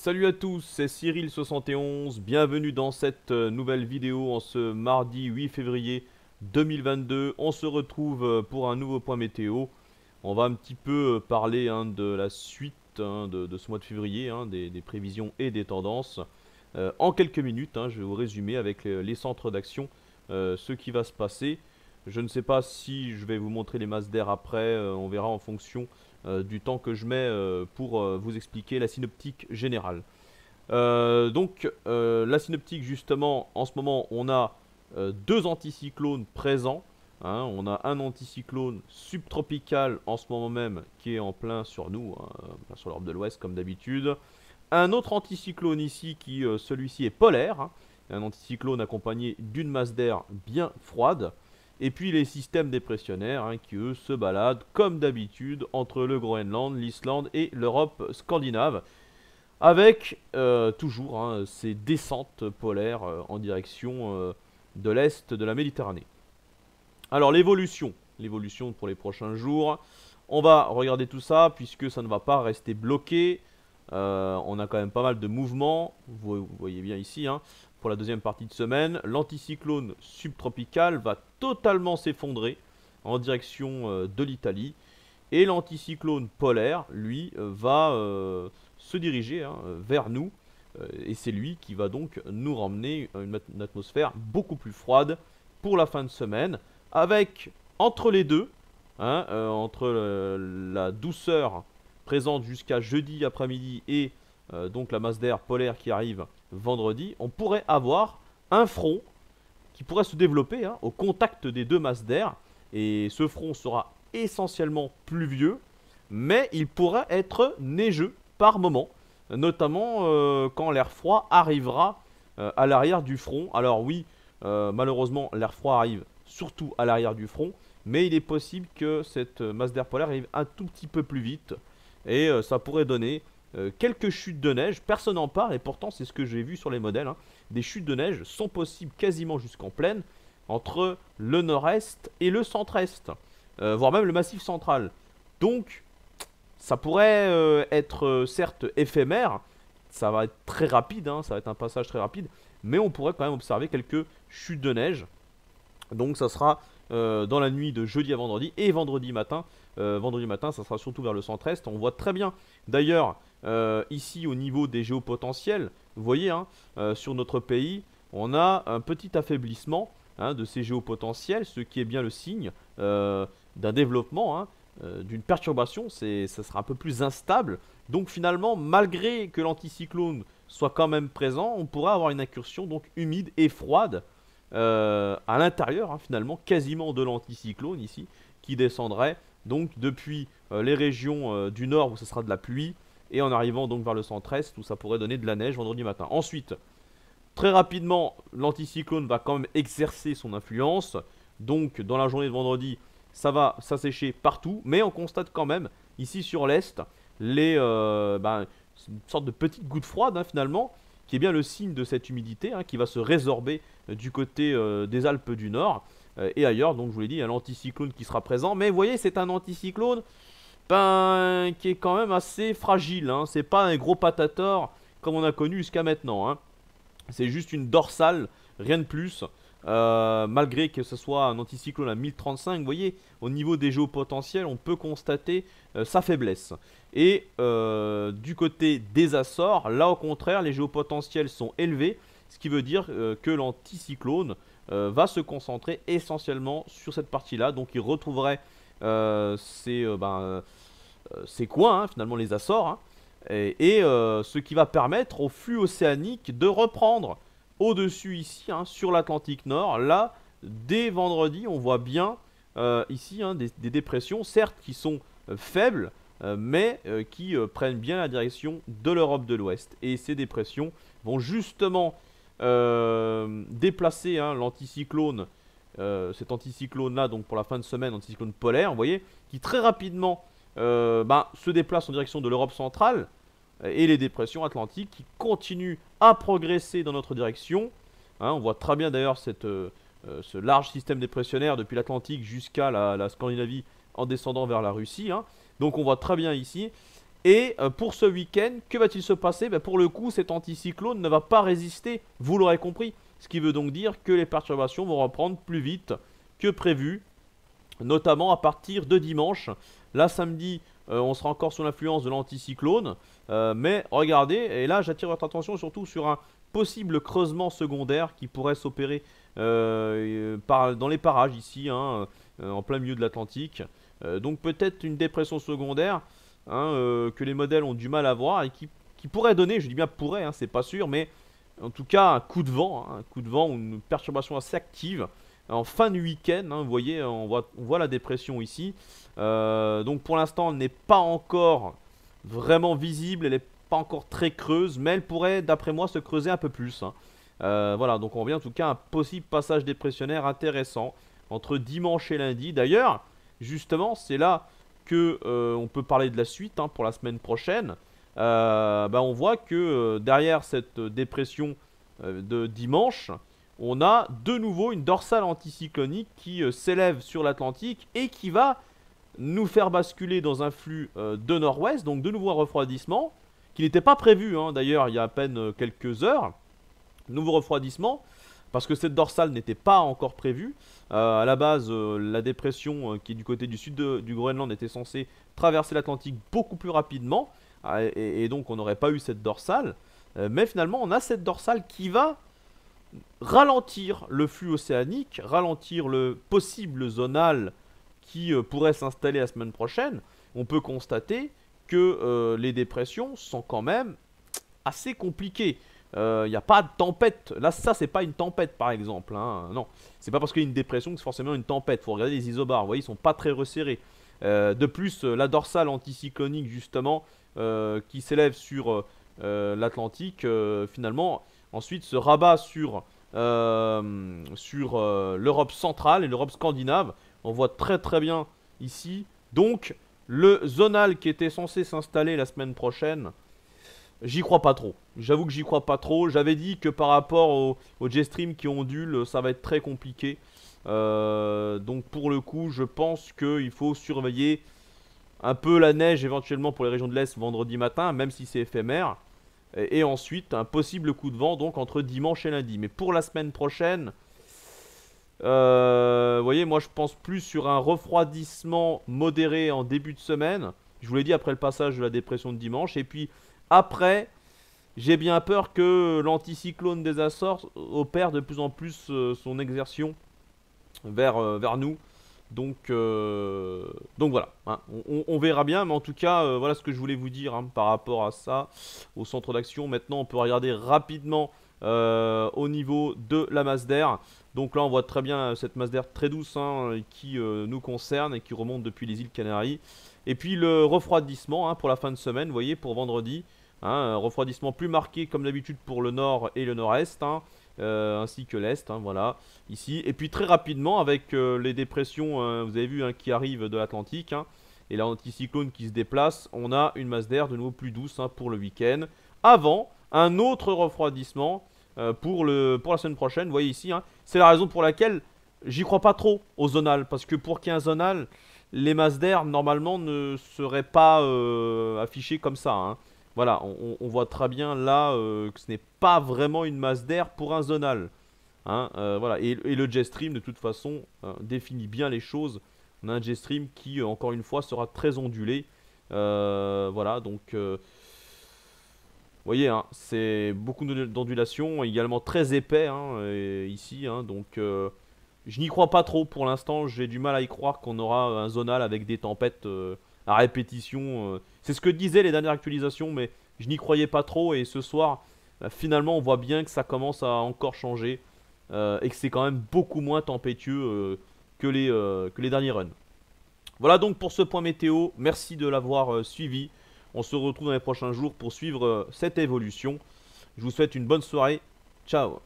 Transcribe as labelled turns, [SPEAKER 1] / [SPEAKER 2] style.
[SPEAKER 1] Salut à tous, c'est Cyril71, bienvenue dans cette nouvelle vidéo en ce mardi 8 février 2022. On se retrouve pour un nouveau point météo. On va un petit peu parler de la suite de ce mois de février, des prévisions et des tendances. En quelques minutes, je vais vous résumer avec les centres d'action ce qui va se passer. Je ne sais pas si je vais vous montrer les masses d'air après, on verra en fonction du temps que je mets pour vous expliquer la synoptique générale. La synoptique, justement, en ce moment, on a deux anticyclones présents. On a un anticyclone subtropical en ce moment même qui est en plein sur nous, plein sur l'Europe de l'Ouest comme d'habitude. Un autre anticyclone ici qui, celui-ci est polaire, un anticyclone accompagné d'une masse d'air bien froide. Et puis les systèmes dépressionnaires qui eux se baladent comme d'habitude entre le Groenland, l'Islande et l'Europe scandinave. Avec toujours ces descentes polaires en direction de l'est de la Méditerranée. Alors l'évolution pour les prochains jours. On va regarder tout ça puisque ça ne va pas rester bloqué. On a quand même pas mal de mouvements. Vous voyez bien ici. Pour la deuxième partie de semaine, l'anticyclone subtropical va totalement s'effondrer en direction de l'Italie. Et l'anticyclone polaire, lui, va se diriger vers nous. Et c'est lui qui va donc nous ramener une atmosphère beaucoup plus froide pour la fin de semaine. Avec, entre les deux, entre la douceur présente jusqu'à jeudi après-midi et donc la masse d'air polaire qui arrive vendredi, on pourrait avoir un front qui pourrait se développer au contact des deux masses d'air. Et ce front sera essentiellement pluvieux, mais il pourrait être neigeux par moment, notamment quand l'air froid arrivera à l'arrière du front. Alors oui, malheureusement, l'air froid arrive surtout à l'arrière du front, mais il est possible que cette masse d'air polaire arrive un tout petit peu plus vite, et ça pourrait donner quelques chutes de neige. Personne n'en parle, et pourtant c'est ce que j'ai vu sur les modèles. Des chutes de neige sont possibles quasiment jusqu'en plaine, entre le nord-est et le centre-est, voire même le massif central. Donc, ça pourrait être certes éphémère, ça va être très rapide, ça va être un passage très rapide, mais on pourrait quand même observer quelques chutes de neige. Donc ça sera dans la nuit de jeudi à vendredi et vendredi matin. Vendredi matin, ça sera surtout vers le centre-est. On voit très bien, d'ailleurs, ici au niveau des géopotentiels, vous voyez, sur notre pays, on a un petit affaiblissement de ces géopotentiels, ce qui est bien le signe d'un développement, d'une perturbation. Ça sera un peu plus instable. Donc finalement, malgré que l'anticyclone soit quand même présent, on pourra avoir une incursion donc humide et froide à l'intérieur, finalement, quasiment de l'anticyclone ici, qui descendrait donc depuis les régions du nord où ce sera de la pluie, et en arrivant donc vers le centre-est où ça pourrait donner de la neige vendredi matin. Ensuite, très rapidement, l'anticyclone va quand même exercer son influence. Donc dans la journée de vendredi, ça va s'assécher partout, mais on constate quand même ici sur l'est une sorte de petite goutte froide finalement, qui est bien le signe de cette humidité qui va se résorber du côté des Alpes du Nord et ailleurs. Donc je vous l'ai dit, il y a l'anticyclone qui sera présent, mais vous voyez, c'est un anticyclone qui est quand même assez fragile. C'est pas un gros patator comme on a connu jusqu'à maintenant. C'est juste une dorsale, rien de plus. Malgré que ce soit un anticyclone à 1035, vous voyez, au niveau des géopotentiels, on peut constater sa faiblesse. Et du côté des Açores, là au contraire, les géopotentiels sont élevés, ce qui veut dire que l'anticyclone va se concentrer essentiellement sur cette partie-là. Donc il retrouverait ces coins, finalement les Açores, et ce qui va permettre au flux océanique de reprendre au-dessus ici, sur l'Atlantique Nord. Là, dès vendredi, on voit bien ici des dépressions, certes qui sont faibles, mais qui prennent bien la direction de l'Europe de l'Ouest. Et ces dépressions vont justement déplacer l'anticyclone, cet anticyclone-là, donc pour la fin de semaine, anticyclone polaire, vous voyez, qui très rapidement se déplace en direction de l'Europe centrale, et les dépressions atlantiques qui continuent à progresser dans notre direction. On voit très bien d'ailleurs ce large système dépressionnaire depuis l'Atlantique jusqu'à la Scandinavie en descendant vers la Russie. Donc on voit très bien ici. Et pour ce week-end, que va-t-il se passer? Pour le coup, cet anticyclone ne va pas résister, vous l'aurez compris. Ce qui veut donc dire que les perturbations vont reprendre plus vite que prévu, notamment à partir de dimanche. Là, samedi, on sera encore sous l'influence de l'anticyclone. Mais regardez, et là, j'attire votre attention surtout sur un possible creusement secondaire qui pourrait s'opérer dans les parages ici, hein, en plein milieu de l'Atlantique. Donc peut-être une dépression secondaire, hein, que les modèles ont du mal à voir et qui pourrait donner, je dis bien pourrait, hein, c'est pas sûr, mais en tout cas un coup de vent, hein, un coup de vent ou une perturbation assez active en fin de week-end, hein, vous voyez, on voit la dépression ici. Donc pour l'instant, elle n'est pas encore vraiment visible, elle n'est pas encore très creuse, mais elle pourrait, d'après moi, se creuser un peu plus, hein. Voilà, donc on revient en tout cas à un possible passage dépressionnaire intéressant entre dimanche et lundi. D'ailleurs, justement, c'est là que on peut parler de la suite, hein, pour la semaine prochaine. On voit que derrière cette dépression de dimanche, on a de nouveau une dorsale anticyclonique qui s'élève sur l'Atlantique et qui va nous faire basculer dans un flux de nord-ouest, donc de nouveau un refroidissement, qui n'était pas prévu, hein, d'ailleurs il y a à peine quelques heures. Nouveau refroidissement, parce que cette dorsale n'était pas encore prévue. À la base, la dépression qui est du côté du sud du Groenland était censée traverser l'Atlantique beaucoup plus rapidement, et donc on n'aurait pas eu cette dorsale. Mais finalement, on a cette dorsale qui va ralentir le flux océanique, ralentir le possible zonal qui pourrait s'installer la semaine prochaine. On peut constater que les dépressions sont quand même assez compliquées. Il n'y a pas de tempête. Là, ça, c'est pas une tempête, par exemple, hein. Non, c'est pas parce qu'il y a une dépression que c'est forcément une tempête. Faut regarder les isobars. Vous voyez, ils sont pas très resserrés. De plus, la dorsale anticyclonique, justement, qui s'élève sur l'Atlantique, finalement, ensuite se rabat sur l'Europe centrale et l'Europe scandinave. On voit très très bien ici. Donc, le zonal qui était censé s'installer la semaine prochaine, j'y crois pas trop. J'avoue que j'y crois pas trop. J'avais dit que par rapport au jet stream qui ondule, ça va être très compliqué. Donc pour le coup, je pense qu'il faut surveiller un peu la neige éventuellement pour les régions de l'Est vendredi matin, même si c'est éphémère. Et ensuite, un possible coup de vent donc entre dimanche et lundi. Mais pour la semaine prochaine, vous voyez, moi je pense plus sur un refroidissement modéré en début de semaine. Je vous l'ai dit après le passage de la dépression de dimanche. Et puis après, j'ai bien peur que l'anticyclone des Açores opère de plus en plus son exertion vers nous. Donc voilà, hein. On verra bien, mais en tout cas, voilà ce que je voulais vous dire, hein, par rapport à ça, au centre d'action. Maintenant, on peut regarder rapidement au niveau de la masse d'air. Donc là, on voit très bien cette masse d'air très douce, hein, qui nous concerne et qui remonte depuis les îles Canaries. Et puis le refroidissement, hein, pour la fin de semaine, vous voyez, pour vendredi, hein, un refroidissement plus marqué comme d'habitude pour le nord et le nord-est, hein, ainsi que l'est, hein, voilà, ici. Et puis très rapidement, avec les dépressions, vous avez vu, hein, qui arrivent de l'Atlantique, hein, et l'anticyclone qui se déplace, on a une masse d'air de nouveau plus douce, hein, pour le week-end. Avant, un autre refroidissement pour la semaine prochaine, vous voyez ici, hein, c'est la raison pour laquelle j'y crois pas trop au zonal, parce que pour qu'il y ait un zonal, les masses d'air normalement ne seraient pas affichées comme ça, hein. Voilà, on voit très bien là que ce n'est pas vraiment une masse d'air pour un zonal, hein, voilà. Et le jet stream de toute façon définit bien les choses. On a un jet stream qui encore une fois sera très ondulé, voilà, donc vous voyez, hein, c'est beaucoup d'ondulation, également très épais, hein, ici, hein, donc je n'y crois pas trop pour l'instant. J'ai du mal à y croire qu'on aura un zonal avec des tempêtes à répétition. C'est ce que disaient les dernières actualisations, mais je n'y croyais pas trop. Et ce soir, finalement, on voit bien que ça commence à encore changer et que c'est quand même beaucoup moins tempétueux que les derniers runs. Voilà donc pour ce point météo. Merci de l'avoir suivi. On se retrouve dans les prochains jours pour suivre cette évolution. Je vous souhaite une bonne soirée. Ciao.